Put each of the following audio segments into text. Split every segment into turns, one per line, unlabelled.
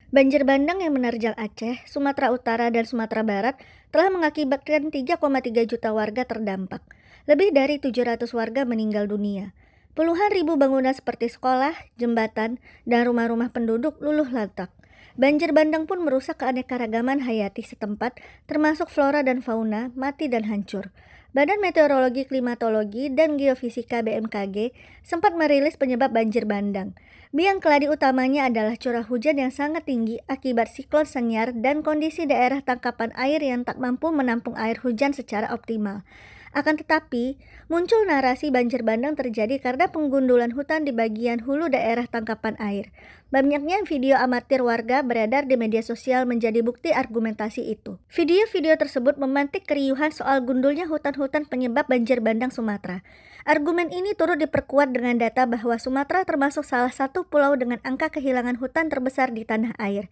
Banjir bandang yang menerjang Aceh, Sumatera Utara, dan Sumatera Barat telah mengakibatkan 3,3 juta warga terdampak. Lebih dari 700 warga meninggal dunia. Puluhan ribu bangunan seperti sekolah, jembatan, dan rumah-rumah penduduk luluh lantak. Banjir bandang pun merusak keanekaragaman hayati setempat, termasuk flora dan fauna, mati dan hancur. Badan Meteorologi, Klimatologi, dan Geofisika BMKG sempat merilis penyebab banjir bandang. Biang keladi utamanya adalah curah hujan yang sangat tinggi akibat siklon senyar dan kondisi daerah tangkapan air yang tak mampu menampung air hujan secara optimal. Akan tetapi, muncul narasi banjir bandang terjadi karena penggundulan hutan di bagian hulu daerah tangkapan air. Banyaknya video amatir warga beredar di media sosial menjadi bukti argumentasi itu. Video-video tersebut memantik keriuhan soal gundulnya hutan-hutan penyebab banjir bandang Sumatera. Argumen ini turut diperkuat dengan data bahwa Sumatera termasuk salah satu pulau dengan angka kehilangan hutan terbesar di tanah air.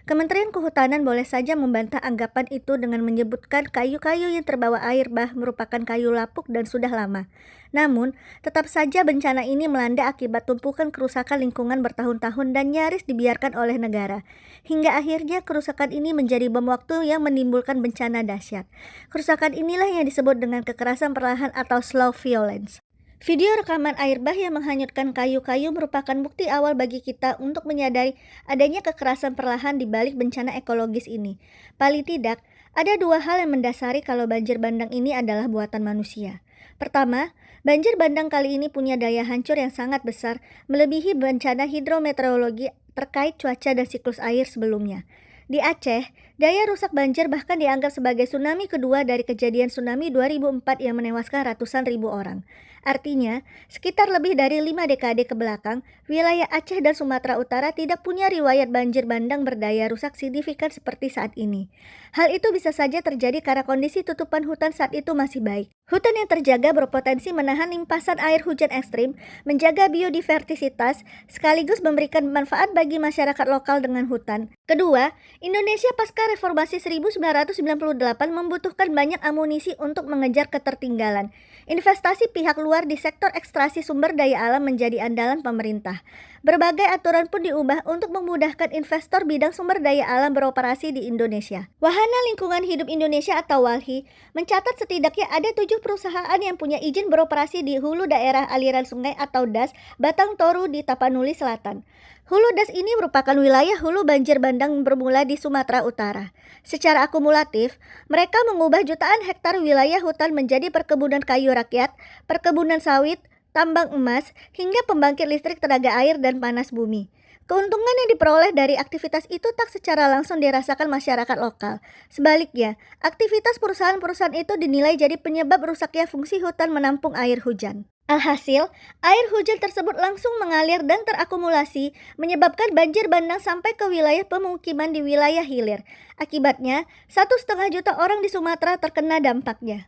Kementerian Kehutanan boleh saja membantah anggapan itu dengan menyebutkan kayu-kayu yang terbawa air bah merupakan kayu lapuk dan sudah lama. Namun, tetap saja bencana ini melanda akibat tumpukan kerusakan lingkungan bertahun-tahun dan nyaris dibiarkan oleh negara. Hingga akhirnya kerusakan ini menjadi bom waktu yang menimbulkan bencana dahsyat. Kerusakan inilah yang disebut dengan kekerasan perlahan atau slow violence. Video rekaman air bah yang menghanyutkan kayu-kayu merupakan bukti awal bagi kita untuk menyadari adanya kekerasan perlahan di balik bencana ekologis ini. Paling tidak, ada dua hal yang mendasari kalau banjir bandang ini adalah buatan manusia. Pertama, banjir bandang kali ini punya daya hancur yang sangat besar, melebihi bencana hidrometeorologi terkait cuaca dan siklus air sebelumnya. Di Aceh, daya rusak banjir bahkan dianggap sebagai tsunami kedua dari kejadian tsunami 2004 yang menewaskan ratusan ribu orang. Artinya, sekitar lebih dari 5 dekade ke belakang, wilayah Aceh dan Sumatera Utara tidak punya riwayat banjir bandang berdaya rusak signifikan seperti saat ini. Hal itu bisa saja terjadi karena kondisi tutupan hutan saat itu masih baik. Hutan yang terjaga berpotensi menahan limpasan air hujan ekstrim, menjaga biodiversitas, sekaligus memberikan manfaat bagi masyarakat lokal dengan hutan. Kedua, Indonesia pasca reformasi 1998 membutuhkan banyak amunisi untuk mengejar ketertinggalan. Investasi pihak luar di sektor ekstraksi sumber daya alam menjadi andalan pemerintah. Berbagai aturan pun diubah untuk memudahkan investor bidang sumber daya alam beroperasi di Indonesia. Wahana Lingkungan Hidup Indonesia atau WALHI mencatat setidaknya ada 7 perusahaan yang punya izin beroperasi di hulu daerah aliran sungai atau DAS Batang Toru di Tapanuli Selatan. Hulu DAS ini merupakan wilayah hulu banjir bandang bermula di Sumatera Utara. Secara akumulatif, mereka mengubah jutaan hektar wilayah hutan menjadi perkebunan kayu rakyat, perkebunan sawit, tambang emas, hingga pembangkit listrik tenaga air dan panas bumi. Keuntungan yang diperoleh dari aktivitas itu tak secara langsung dirasakan masyarakat lokal. Sebaliknya, aktivitas perusahaan-perusahaan itu dinilai jadi penyebab rusaknya fungsi hutan menampung air hujan. Alhasil, air hujan tersebut langsung mengalir dan terakumulasi, menyebabkan banjir bandang sampai ke wilayah pemukiman di wilayah hilir. Akibatnya, 1,5 juta orang di Sumatera terkena dampaknya.